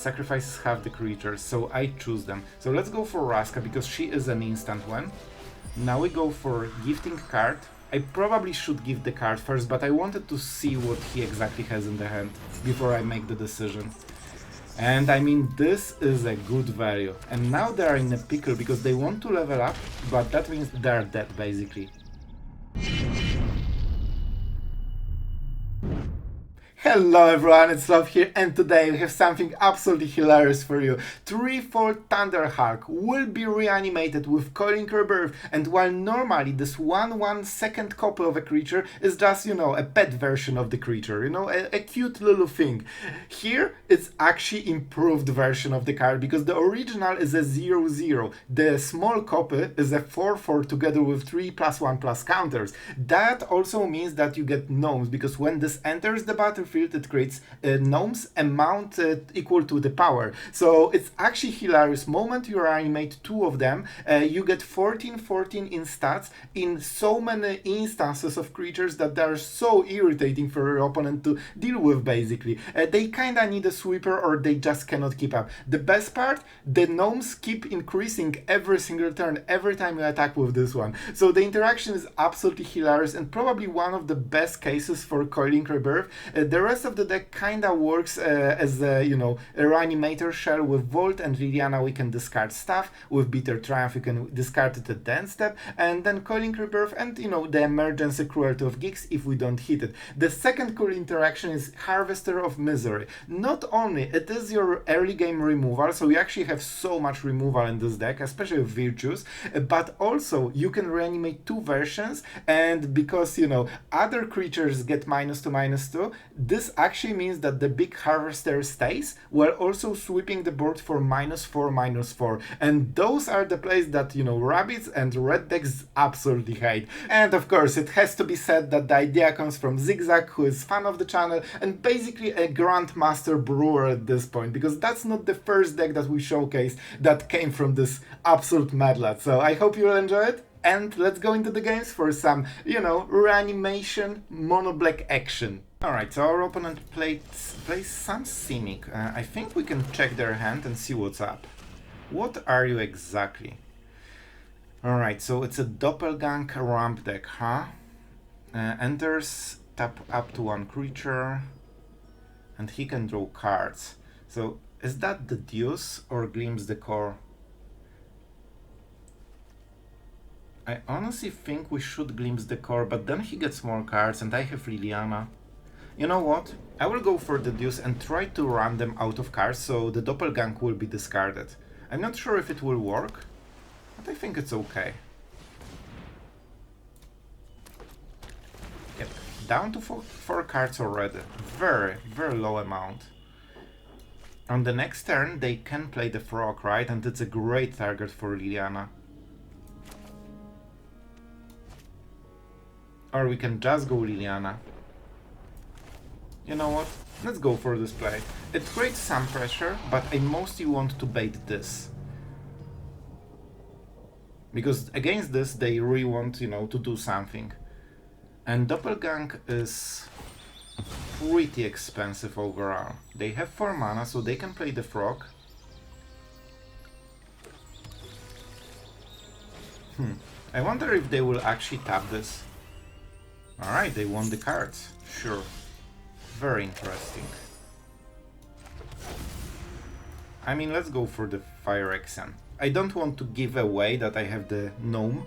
sacrifices half the creatures, so I choose them. So let's go for Raska, because she is an instant one. Now we go for gifting card. I probably should give the card first, but I wanted to see what he exactly has in the hand before I make the decision. And I mean, this is a good value. And now they are in a pickle because they want to level up, but that means they're dead basically. Hello everyone, it's Sloth here, and today we have something absolutely hilarious for you. Threefold Thunderhulk will be reanimated with Coiling Rebirth, and while normally this 1/1 second copy of a creature is just, you know, a pet version of the creature, you know, a cute little thing. Here, it's actually improved version of the card, because the original is a 0/0. The small copy is a 4/4 together with 3+1+ counters. That also means that you get gnomes, because when this enters the battlefield, it creates gnomes amount equal to the power. So it's actually hilarious. Moment you reanimate two of them, you get 14/14 in stats in so many instances of creatures that they're so irritating for your opponent to deal with basically. They kinda need a sweeper or they just cannot keep up. The best part, the gnomes keep increasing every single turn, every time you attack with this one. So the interaction is absolutely hilarious and probably one of the best cases for Coiling Rebirth. The rest of the deck kinda works as a, you know, a reanimator shell. With Volt and Liliana we can discard stuff, with Bitter Triumph you can discard it at the end step, and then Coiling Rebirth and, you know, the emergency Cruelty of Gix if we don't hit it. The second cool interaction is Harvester of Misery. Not only it is your early game removal, so you actually have so much removal in this deck, especially with Virtues, but also you can reanimate two versions, and because, you know, other creatures get -2/-2, this actually means that the big harvester stays, while also sweeping the board for -4/-4. And those are the plays that, you know, rabbits and red decks absolutely hate. And of course, it has to be said that the idea comes from Zigzag, who is fan of the channel and basically a grandmaster brewer at this point, because that's not the first deck that we showcased that came from this absolute mad lad. So I hope you'll enjoy it. And let's go into the games for some, you know, reanimation mono black action. Alright, so our opponent plays some Cynic. I think we can check their hand and see what's up. What are you exactly? Alright, so it's a Doppelgang ramp deck, huh? Enters, tap up to one creature, and he can draw cards. So is that the Deuce or Glimpse the Core? I honestly think we should Glimpse the Core, but then he gets more cards and I have Liliana. You know what? I will go for the Deuce and try to run them out of cards, so the Doppelgang will be discarded. I'm not sure if it will work, but I think it's okay. Yep, down to four cards already. Very, very low amount. On the next turn, they can play the Frog, right? And it's a great target for Liliana. Or we can just go Liliana. You know what? Let's go for this play. It creates some pressure, but I mostly want to bait this. Because against this, they really want, you know, to do something. And Doppelgang is pretty expensive overall. They have 4 mana, so they can play the Frog. I wonder if they will actually tap this. Alright, they won the cards. Sure. Very interesting. I mean, let's go for the Phyrexian. I don't want to give away that I have the gnome.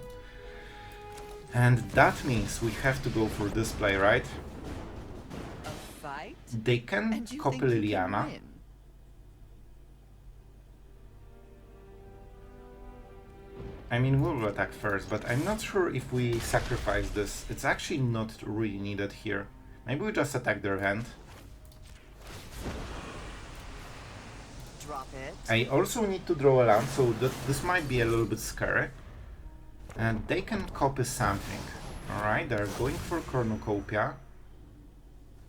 And that means we have to go for this play, right? A fight? They can copy Liliana. I mean, we'll attack first, but I'm not sure if we sacrifice this. It's actually not really needed here. Maybe we just attack their hand. Drop it. I also need to draw a land, so this might be a little bit scary. And they can copy something. Alright, they're going for Cornucopia.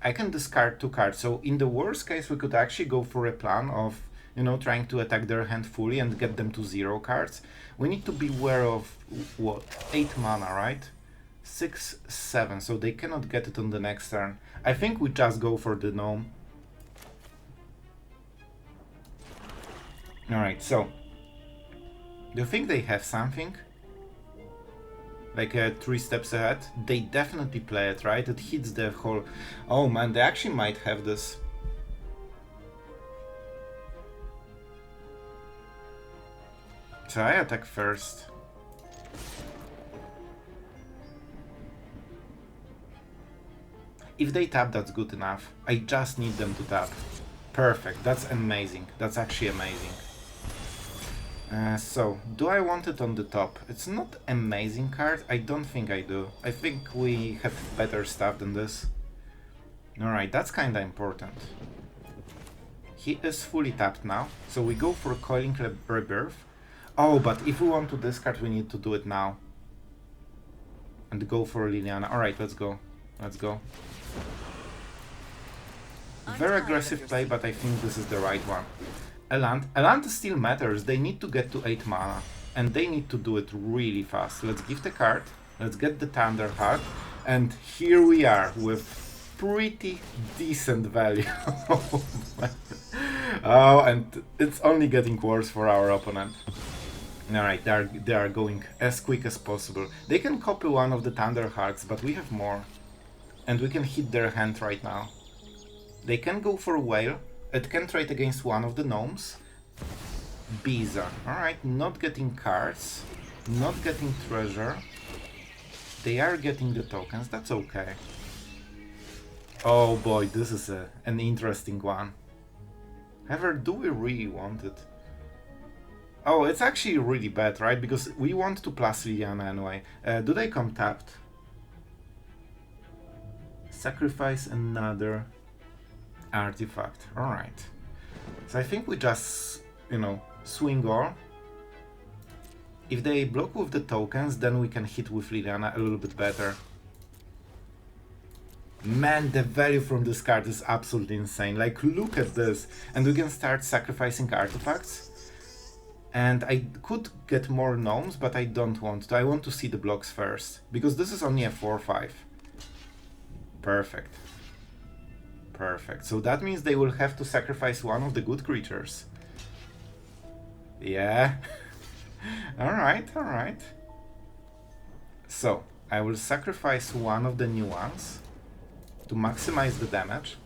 I can discard 2 cards, so in the worst case we could actually go for a plan of, you know, trying to attack their hand fully and get them to 0 cards. We need to be aware of, what, 8 mana, right? 6, 7, so they cannot get it on the next turn. I think we just go for the gnome. Alright, so do you think they have something? Like 3 steps ahead? They definitely play it, right? It hits the whole... Oh man, they actually might have this. So I attack first. If they tap, that's good enough. I just need them to tap. Perfect, that's amazing. That's actually amazing. So, do I want it on the top? It's not amazing card, I don't think I do. I think we have better stuff than this. Alright, that's kinda important. He is fully tapped now, so we go for Coiling Rebirth. Oh, but if we want to discard, we need to do it now. And go for Liliana. Alright, let's go. Let's go. Very aggressive play, but I think this is the right one. Elant still matters. They need to get to 8 mana. And they need to do it really fast. Let's give the card. Let's get the Thunderhulk. And here we are with pretty decent value. Oh, and it's only getting worse for our opponent. Alright, they are going as quick as possible. They can copy one of the Thunderhulks, but we have more. And we can hit their hand right now. They can go for Whale. It can trade against one of the gnomes. Biza. Alright, not getting cards. Not getting treasure. They are getting the tokens, that's okay. Oh boy, this is an interesting one. However, do we really want it? Oh, it's actually really bad, right? Because we want to plus Liliana anyway. Do they come tapped? Sacrifice another artifact. Alright. So I think we just, you know, swing all. If they block with the tokens, then we can hit with Liliana a little bit better. Man, the value from this card is absolutely insane. Like, look at this. And we can start sacrificing artifacts. And I could get more gnomes, but I don't want to. I want to see the blocks first. Because this is only a 4-5. Perfect. Perfect. So that means they will have to sacrifice one of the good creatures. Yeah. Alright, alright. So, I will sacrifice one of the new ones to maximize the damage.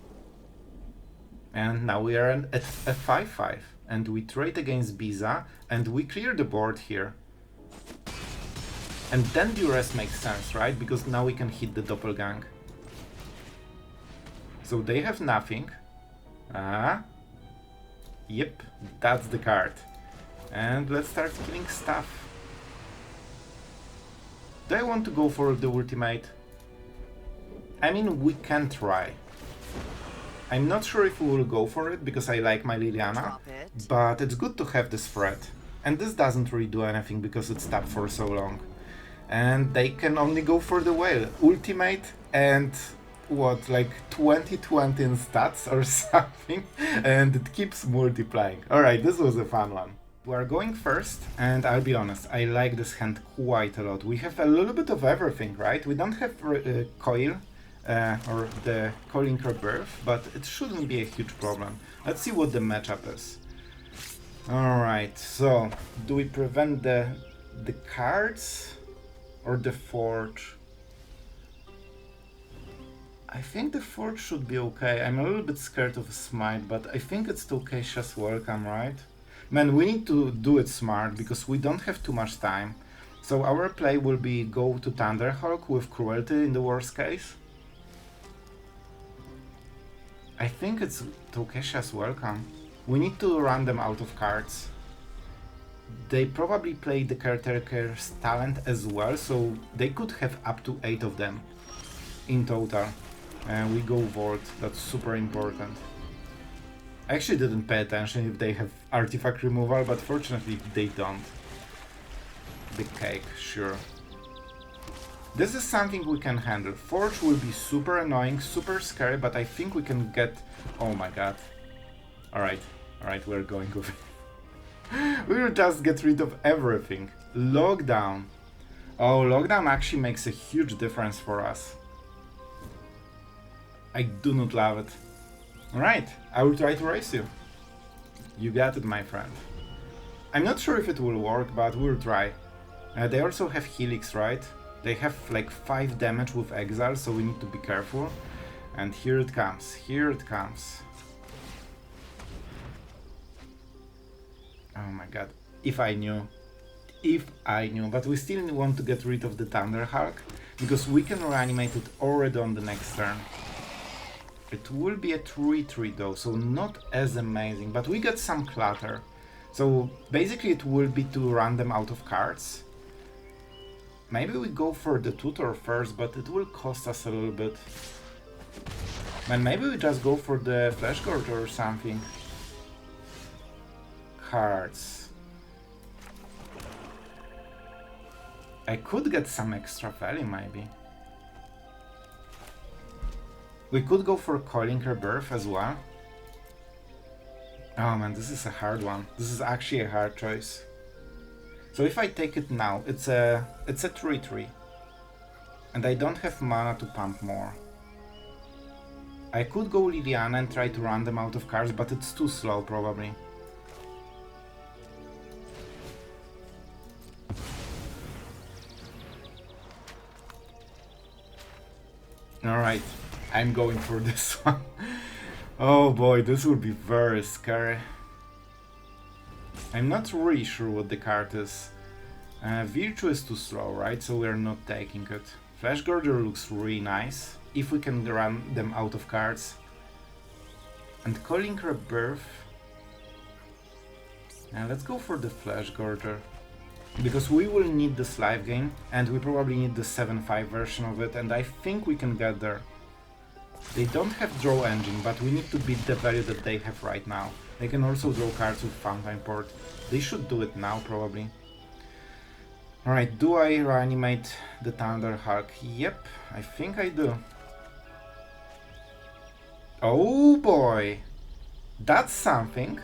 And now we are at a 5-5. And we trade against Biza, and we clear the board here. And then Duress makes sense, right? Because now we can hit the Doppelgang. So they have nothing. Yep, that's the card. And let's start killing stuff. Do I want to go for the ultimate? I mean, we can try. I'm not sure if we will go for it, because I like my Liliana, but it's good to have this threat. And this doesn't really do anything, because it's tapped for so long. And they can only go for the whale. Ultimate and, what, like 20-20 in stats or something? And it keeps multiplying. Alright, this was a fun one. We are going first, and I'll be honest, I like this hand quite a lot. We have a little bit of everything, right? We don't have coil. Or the Coiling Rebirth, but it shouldn't be a huge problem. Let's see what the matchup is. Alright, so do we prevent the cards or the Forge? I think the Forge should be okay. I'm a little bit scared of Smite, but I think it's Tokesha's welcome, right? Man, we need to do it smart, because we don't have too much time. So our play will be go to Thunderhulk with Cruelty in the worst case. I think it's Tokesha's welcome. We need to run them out of cards. They probably play the Caretaker's talent as well, so they could have up to 8 of them in total. And we go Void, that's super important. I actually didn't pay attention if they have artifact removal, but fortunately they don't. The cake, sure. This is something we can handle. Forge will be super annoying, super scary, but I think we can get... Oh my god. Alright, alright, we're going with it. We will just get rid of everything. Lockdown. Oh, lockdown actually makes a huge difference for us. I do not love it. Alright, I will try to race you. You got it, my friend. I'm not sure if it will work, but we'll try. They also have Helix, right? They have like 5 damage with Exile, so we need to be careful. And here it comes, here it comes. Oh my god, if I knew, but we still want to get rid of the Thunderhulk, because we can reanimate it already on the next turn. It will be a 3-3 though, so not as amazing, but we get some clutter. So basically it will be to run them out of cards. Maybe we go for the tutor first, but it will cost us a little bit. And maybe we just go for the Fleshgorger or something. Cards. I could get some extra value maybe. We could go for Coiling Rebirth as well. Oh man, this is a hard one. This is actually a hard choice. So if I take it now, it's a 3-3. And I don't have mana to pump more. I could go Liliana and try to run them out of cards, but it's too slow probably. Alright, I'm going for this one. Oh boy, this will be very scary. I'm not really sure what the card is. Virtue is too slow, right? So we're not taking it. Fleshgorger looks really nice, if we can run them out of cards. And Coiling Rebirth... let's go for the Fleshgorger. Because we will need this life gain, and we probably need the 7-5 version of it, and I think we can get there. They don't have draw engine, but we need to beat the value that they have right now. They can also draw cards with Fountainport. They should do it now, probably. Alright, do I reanimate the Thunderhulk? Yep, I think I do. Oh boy! That's something!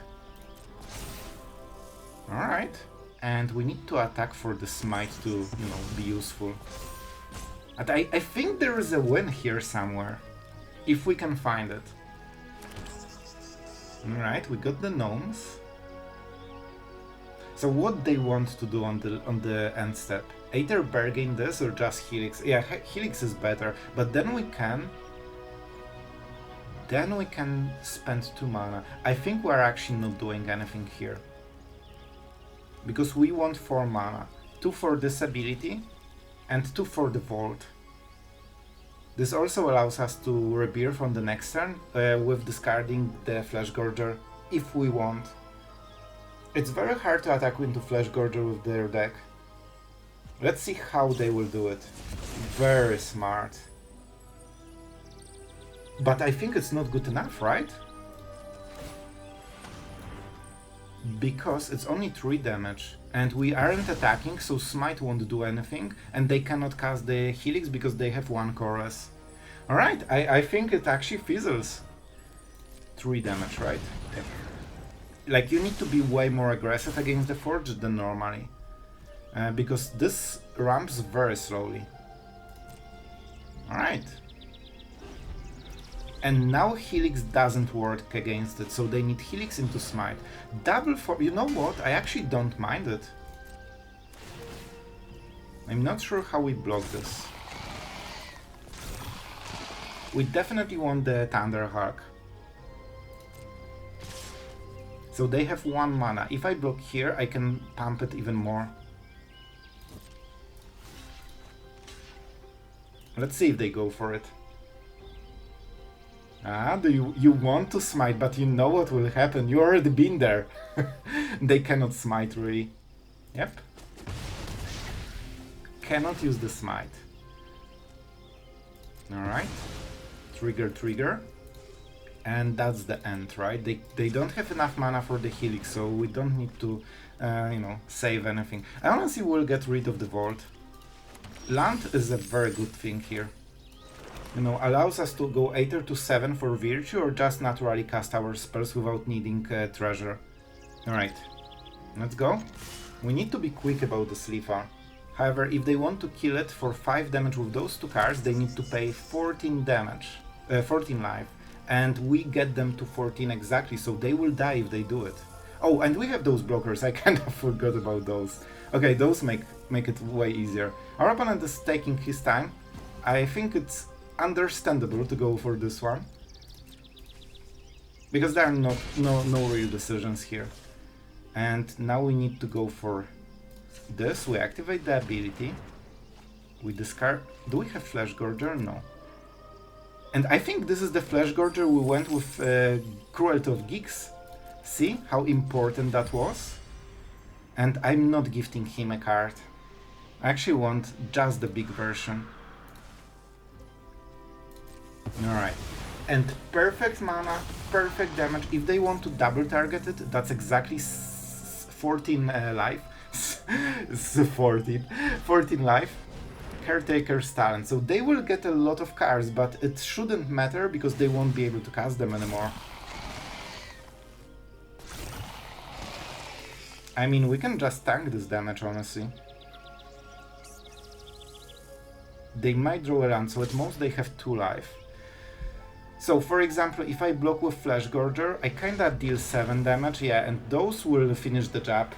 Alright. And we need to attack for the smite to, you know, be useful. And I think there is a win here somewhere. If we can find it. Alright, we got the gnomes. So what they want to do on the end step? Either bargain this or just Helix. Yeah, Helix is better, but then we can spend 2 mana. I think we're actually not doing anything here. Because we want 4 mana. 2 for this ability and 2 for the vault. This also allows us to rebirth on the next turn with discarding the Fleshgorger if we want. It's very hard to attack into Fleshgorger with their deck. Let's see how they will do it. Very smart. But I think it's not good enough, right? Because it's only 3 damage and we aren't attacking, so smite won't do anything, and they cannot cast the Helix because they have 1 chorus. Alright, I think it actually fizzles. 3 damage, right? Yeah. Like, you need to be way more aggressive against the Forge than normally. Because this ramps very slowly. Alright. And now Helix doesn't work against it, so they need Helix into Smite. Double for... You know what? I actually don't mind it. I'm not sure how we block this. We definitely want the Thunderhulk. So they have 1 mana. If I block here, I can pump it even more. Let's see if they go for it. Ah, you want to smite, but you know what will happen. You already been there. They cannot smite, really. Yep. Cannot use the smite. Alright. Trigger. And that's the end, right? They don't have enough mana for the Helix, so we don't need to, you know, save anything. I honestly will get rid of the Vault. Land is a very good thing here. You know, allows us to go either to 7 for Virtue or just naturally cast our spells without needing treasure. Alright, let's go. We need to be quick about the Sloth. However, if they want to kill it for 5 damage with those 2 cards, they need to pay 14 damage, 14 life. And we get them to 14 exactly, so they will die if they do it. Oh, and we have those blockers. I kind of forgot about those. Okay, those make it way easier. Our opponent is taking his time. I think it's understandable to go for this one, because there are no real decisions here. And now we need to go for this. We activate the ability. We discard... Do we have Fleshgorger? No. And I think this is the Fleshgorger we went with Cruelty of Gix. See how important that was? And I'm not gifting him a card. I actually want just the big version. Alright. And perfect mana, perfect damage. If they want to double target it, that's exactly 14 life. 14 life. Caretaker's talent. So they will get a lot of cards, but it shouldn't matter because they won't be able to cast them anymore. I mean, we can just tank this damage, honestly. They might draw a land, so at most they have 2 life. So, for example, if I block with Fleshgorger, I kinda deal 7 damage, yeah, and those will finish the job.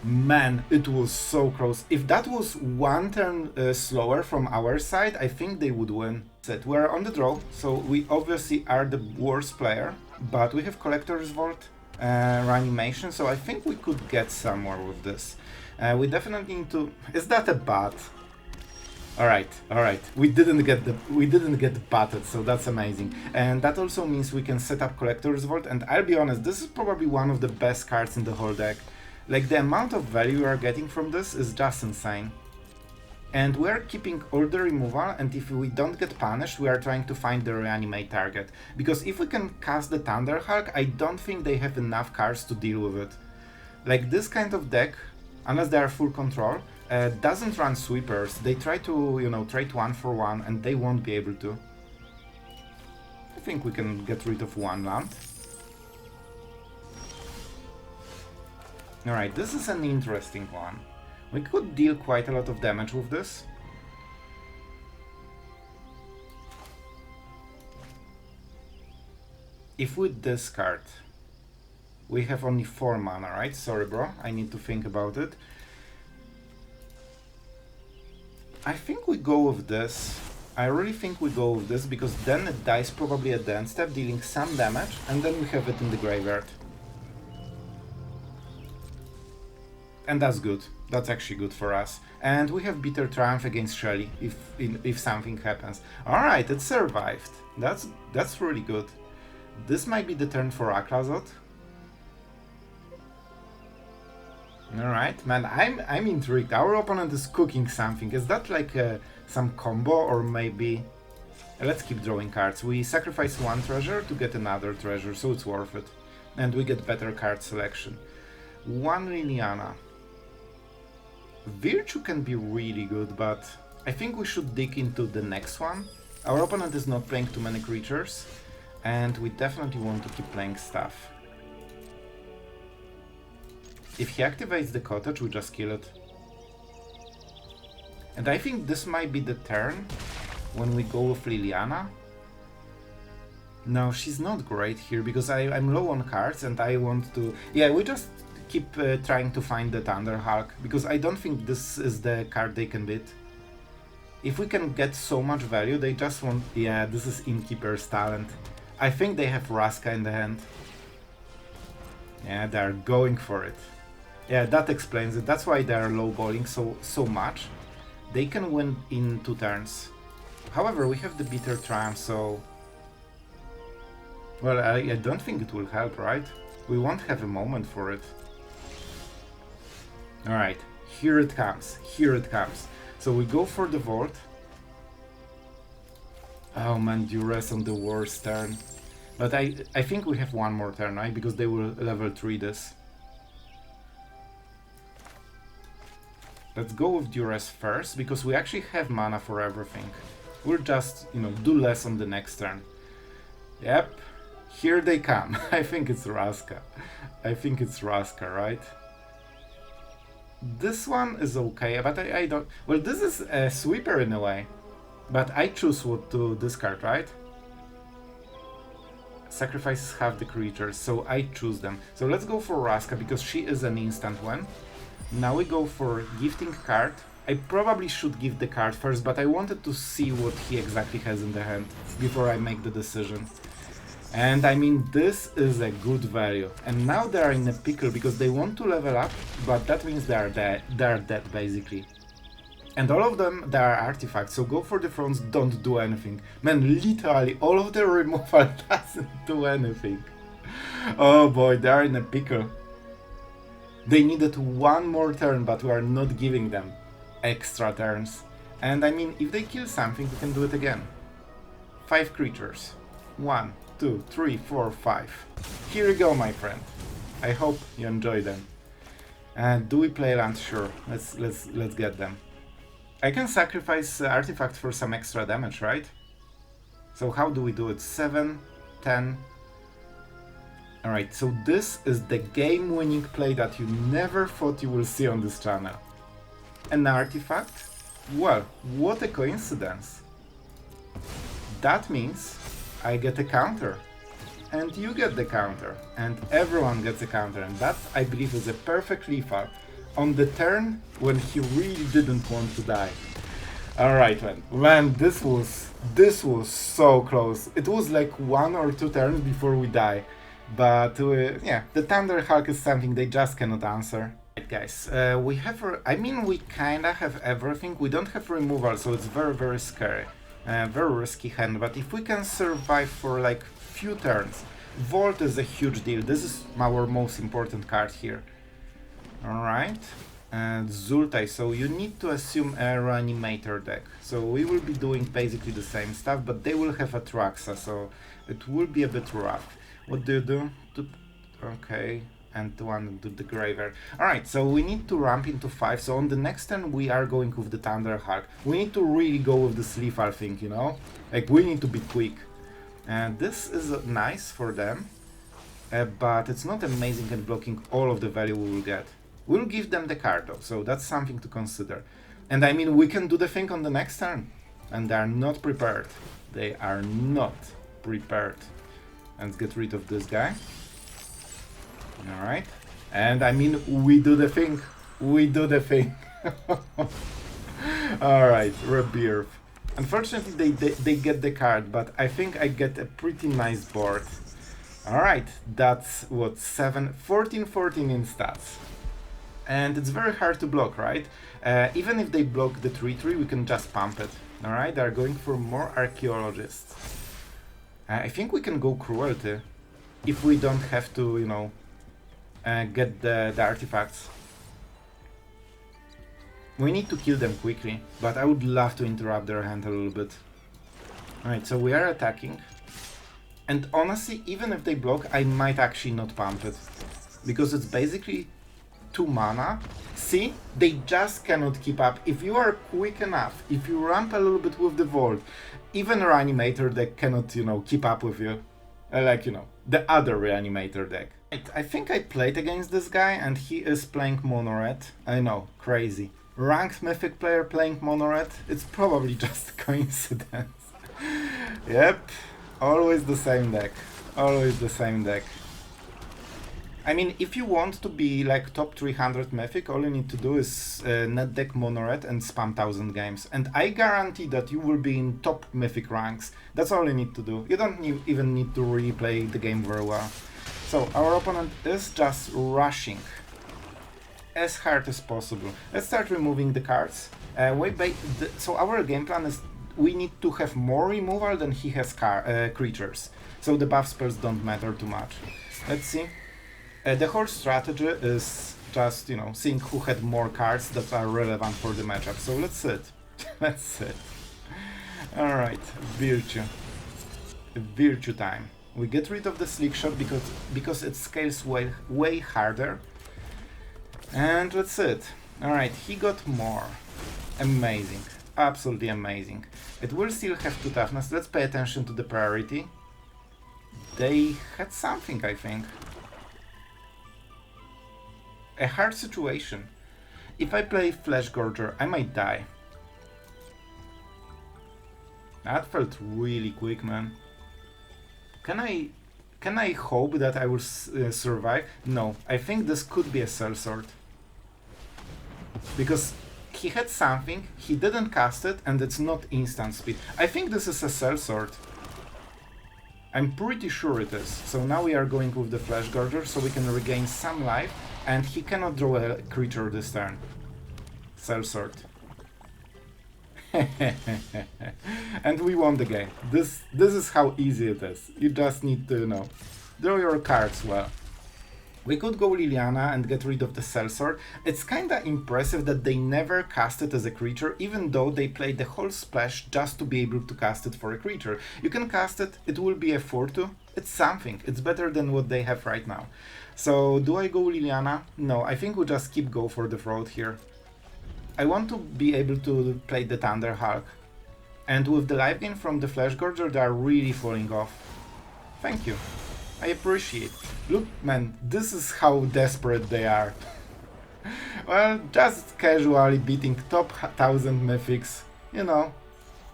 Man, it was so close. If that was 1 turn slower from our side, I think they would win. We're on the draw, so we obviously are the worst player, but we have Collector's Vault, Reanimation, so I think we could get somewhere with this. We definitely need to... Is that a bat? Alright. We didn't get batted, so that's amazing. And that also means we can set up Collector's Vault, and I'll be honest, this is probably one of the best cards in the whole deck. Like, the amount of value we are getting from this is just insane. And we are keeping all the removal, and if we don't get punished, we are trying to find the reanimate target. Because if we can cast the Thunderhulk, I don't think they have enough cards to deal with it. Like, this kind of deck, unless they are full control, doesn't run sweepers. They try to, you know, trade 1 for 1, and they won't be able to. I think we can get rid of 1 land. Alright, this is an interesting one. We could deal quite a lot of damage with this. If we discard, we have only 4 mana, right? Sorry bro, I need to think about it. I think we go with this. I really think we go with this, because then it dies probably at the end step, dealing some damage, and then we have it in the graveyard. And that's good. That's actually good for us. And we have Bitter Triumph against Shelly if something happens. Alright, it survived. That's really good. This might be the turn for Aklazot. Alright, man, I'm intrigued. Our opponent is cooking something. Is that like some combo, or maybe... Let's keep drawing cards. We sacrifice 1 treasure to get another treasure, so it's worth it. And we get better card selection. 1 Liliana. Virtue can be really good, but I think we should dig into the next one. Our opponent is not playing too many creatures, and we definitely want to keep playing stuff. If he activates the cottage, we just kill it. And I think this might be the turn when we go with Liliana. No, she's not great here, because I'm low on cards and I want to... Yeah, we just keep trying to find the Thunderhulk, because I don't think this is the card they can beat. If we can get so much value, they just want... Yeah, this is Innkeeper's Talent. I think they have Raska in the hand. Yeah, they're going for it. Yeah, that explains it. That's why they're lowballing so much. They can win in 2 turns. However, we have the Bitter Triumph, so... Well, I don't think it will help, right? We won't have a moment for it. Alright, here it comes. So we go for the Vault. Oh man, Duress on the worst turn. But I think we have 1 more turn, right? Because they will level 3 this. Let's go with Duress first, because we actually have mana for everything. We'll just, you know, do less on the next turn. Yep, here they come. I think it's Raska. Right? This one is okay, but I don't... Well, this is a sweeper in a way. But I choose what to discard, right? sacrifices half the creatures, so I choose them. So let's go for Raska because she is an instant one. Now we go for gifting card. I probably should give the card first, but I wanted to see what he exactly has in the hand before I make the decision. And I mean, this is a good value. And now they are in a pickle because they want to level up, but that means they are dead. They are dead basically. And all of them, they are artifacts, so go for the fronts, don't do anything. Man, literally, all of the removal doesn't do anything. Oh boy, they are in a pickle. They needed one more turn, but we are not giving them extra turns. And I mean, if they kill something, we can do it again. 5 creatures. 1, 2, 3, 4, 5. Here you go, my friend. I hope you enjoy them. Do we play land? Sure. Let's get them. I can sacrifice artifacts for some extra damage, right? So how do we do it? 7, 10. Alright, so this is the game-winning play that you never thought you will see on this channel. An artifact? Well, what a coincidence. That means I get a counter. And you get the counter. And everyone gets a counter. And that, I believe, is a perfect lethal on the turn when he really didn't want to die. Alright, man, this was so close. It was like 1 or 2 turns before we die. But yeah, the Thunderhulk is something they just cannot answer. Right, guys, we have, we kinda have everything. We don't have removal, so it's very, very scary. Very risky hand, but if we can survive for like few turns, Vault is a huge deal. This is our most important card here. Alright, and Zultai, so you need to assume a Reanimator deck. So we will be doing basically the same stuff, but they will have a Traxa, so it will be a bit rough. What do you do? Okay, and one to the Graveyard. Alright, so we need to ramp into 5, so on the next turn we are going with the Thunderhulk. We need to really go with this lethal thing, you know? Like, we need to be quick. And this is nice for them, but it's not amazing at blocking all of the value we will get. We'll give them the card though, so that's something to consider. And I mean, we can do the thing on the next turn. And they are not prepared. They are not prepared. Let's get rid of this guy. Alright. And I mean, we do the thing. We do the thing. Alright, Rebirth. Unfortunately, they get the card, but I think I get a pretty nice board. Alright, that's what, 14 in stats. And it's very hard to block, right? Even if they block the 3/3, we can just pump it. Alright, they're going for more Archaeologists. I think we can go Cruelty if we don't have to, you know, get the artifacts. We need to kill them quickly, but I would love to interrupt their hand a little bit. Alright, so we are attacking. And honestly, even if they block, I might actually not pump it. Because it's basically 2 mana. See? They just cannot keep up. If you are quick enough, if you ramp a little bit with the Vault, even a Reanimator deck cannot, you know, keep up with you. Like, you know, the other Reanimator deck. I think I played against this guy and he is playing Mono Red. I know, crazy. Ranked Mythic player playing Mono Red? It's probably just a coincidence. Yep, always the same deck. Always the same deck. I mean, if you want to be like top 300 Mythic, all you need to do is net deck Mono Red and spam 1000 games. And I guarantee that you will be in top Mythic ranks. That's all you need to do. You don't even need to really play the game very well. So, our opponent is just rushing as hard as possible. Let's start removing the cards. So our game plan is we need to have more removal than he has creatures. So the buff spells don't matter too much. Let's see. The whole strategy is just, you know, seeing who had more cards that are relevant for the matchup. So let's sit. Let's sit. Alright, Virtue. Virtue time. We get rid of the Slick Shot because it scales way harder. And let's sit. Alright, he got more. Amazing. Absolutely amazing. It will still have 2 toughness. Let's pay attention to the priority. They had something, I think. A hard situation. If I play Fleshgorger, I might die. That felt really quick, man. Can I Can I hope that I will survive? No, I think this could be a sellsword. Because he had something, he didn't cast it, and it's not instant speed. I think this is a sellsword. I'm pretty sure it is. So now we are going with the Fleshgorger, so we can regain some life, and he cannot draw a creature this turn. Sellsword. And we won the game. This is how easy it is. You just need to, draw your cards well. We could go Liliana and get rid of the sellsword. It's kinda impressive that they never cast it as a creature, even though they played the whole splash just to be able to cast it for a creature. You can cast it, it will be a 4/2. It's something. It's better than what they have right now. So, do I go Liliana? No, I think we just go for the throat here. I want to be able to play the Thunderhulk. And with the life gain from the Fleshgorger, they are really falling off. Thank you. I appreciate. Look, man, this is how desperate they are. Well, just casually beating top 1000 mythics,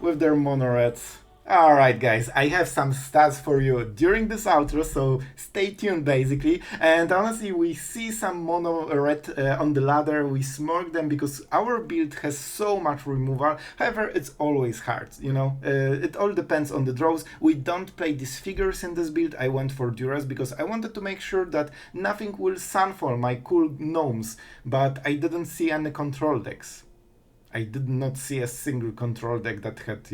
with their mono reds. Alright guys, I have some stats for you during this outro, so stay tuned basically. And honestly, we see some mono red on the ladder, we smoke them because our build has so much removal. However, it's always hard, it all depends on the draws. We don't play these figures in this build. I went for Duress because I wanted to make sure that nothing will sunfall my cool gnomes, but I didn't see any control decks. I did not see a single control deck that had,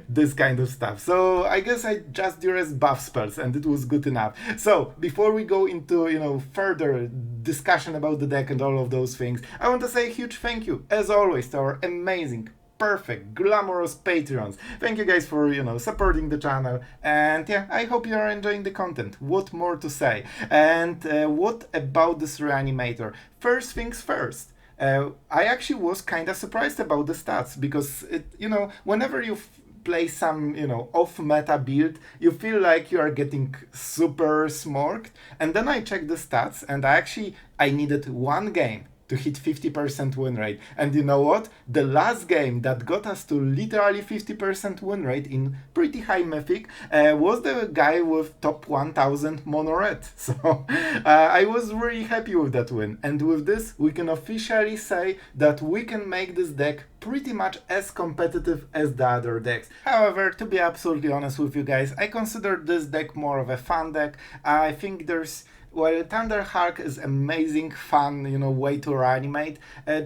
this kind of stuff. So I guess I just Duress buff spells and it was good enough. So before we go into further discussion about the deck and all of those things, I want to say a huge thank you as always to our amazing, perfect, glamorous Patreons. Thank you guys for supporting the channel, and yeah, I hope you are enjoying the content. What more to say? And what about this reanimator? First things first. I actually was kind of surprised about the stats because whenever you play some off-meta build, you feel like you are getting super smoked. And then I checked the stats, and I needed one game to hit 50% win rate. And you know what? The last game that got us to literally 50% win rate in pretty high mythic was the guy with top 1000 mono red. So I was really happy with that win. And with this, we can officially say that we can make this deck pretty much as competitive as the other decks. However, to be absolutely honest with you guys, I consider this deck more of a fun deck. I think while Thunderhulk is amazing, fun, way to reanimate,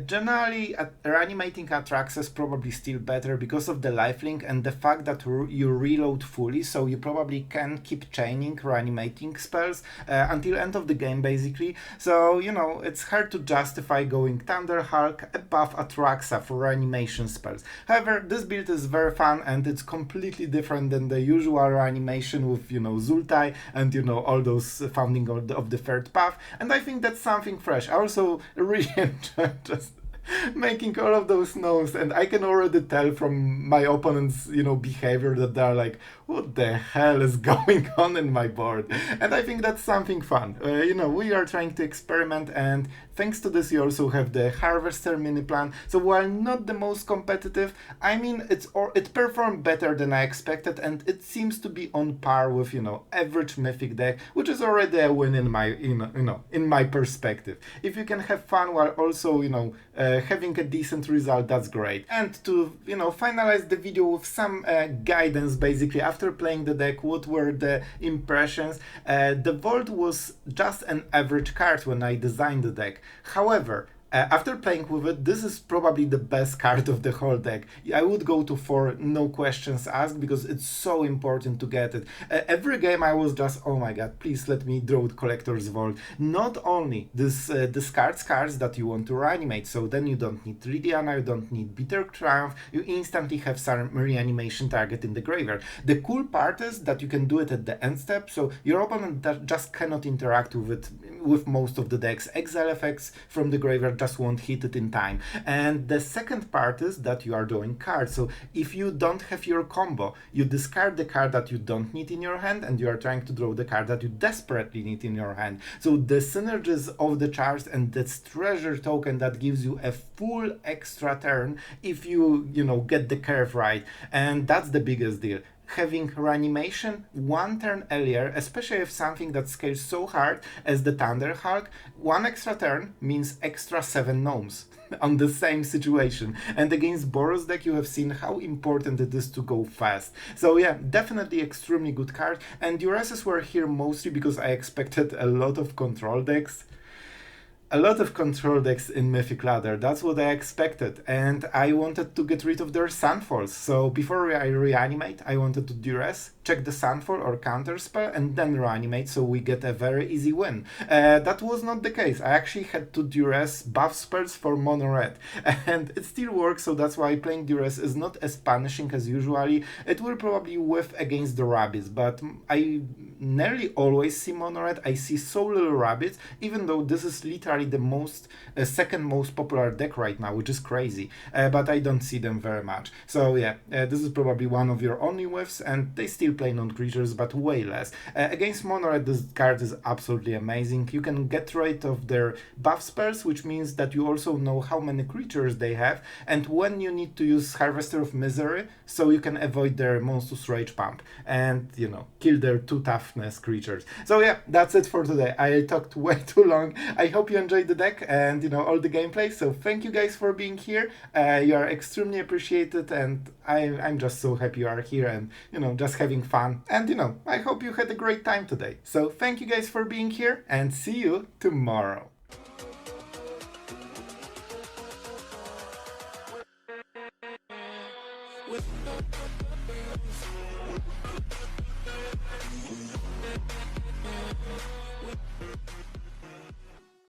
generally reanimating Atraxa is probably still better because of the lifelink and the fact that you reload fully, so you probably can keep chaining reanimating spells until end of the game basically. So, it's hard to justify going Thunderhulk above Atraxa for reanimation spells. However, this build is very fun and it's completely different than the usual reanimation with, Zultai and, all those founding of the third path, and I think that's something fresh. I also really enjoy just making all of those no's, and I can already tell from my opponent's behavior that they're like, what the hell is going on in my board? And I think that's something fun. We are trying to experiment, and thanks to this you also have the Harvester mini plan. So while not the most competitive, I mean it performed better than I expected, and it seems to be on par with average mythic deck, which is already a win in my in my perspective. If you can have fun while also having a decent result, that's great. And to finalize the video with some guidance basically after playing the deck, what were the impressions? The Vault was just an average card when I designed the deck. However, after playing with it, this is probably the best card of the whole deck. I would go to 4, no questions asked, because it's so important to get it. Every game I was just, oh my god, please let me draw Collector's Vault. Not only this discards cards that you want to reanimate, so then you don't need Liliana, you don't need Bitter Triumph, you instantly have some reanimation target in the graveyard. The cool part is that you can do it at the end step, so your opponent just cannot interact with it with most of the decks. Exile effects from the graveyard just won't hit it in time. And the second part is that you are drawing cards. So if you don't have your combo, you discard the card that you don't need in your hand, and you are trying to draw the card that you desperately need in your hand. So the synergies of the charts and this treasure token that gives you a full extra turn if you get the curve right, and that's the biggest deal. having reanimation one turn earlier, especially if something that scales so hard as the Thunderhulk, one extra turn means extra 7 gnomes on the same situation. And against Boros deck you have seen how important it is to go fast. So yeah, definitely extremely good card, and Duresses were here mostly because I expected a lot of control decks. A lot of control decks in Mythic Ladder, that's what I expected, and I wanted to get rid of their Sunfalls. So before I reanimate, I wanted to Duress, check the Sunfall or Counterspell, and then reanimate so we get a very easy win. That was not the case. I actually had to Duress buff spells for Mono Red, and it still works, so that's why playing Duress is not as punishing as usually. It will probably whiff against the rabbits, but I nearly always see Mono Red. I see so little rabbits, even though this is literally the second most popular deck right now, which is crazy, but I don't see them very much. So yeah, this is probably one of your only whiffs, and they still play non-creatures, but way less. Against Mono Red, this card is absolutely amazing. You can get rid of their buff spells, which means that you also know how many creatures they have, and when you need to use Harvester of Misery, so you can avoid their Monstrous Rage Pump, and, you know, kill their 2 toughness creatures. So yeah, that's it for today. I talked way too long. I hope you enjoyed the deck and, you know, all the gameplay, so thank you guys for being here. You are extremely appreciated, and I'm just so happy you are here and, you know, just having fun. And, you know, I hope you had a great time today. So thank you guys for being here, and see you tomorrow.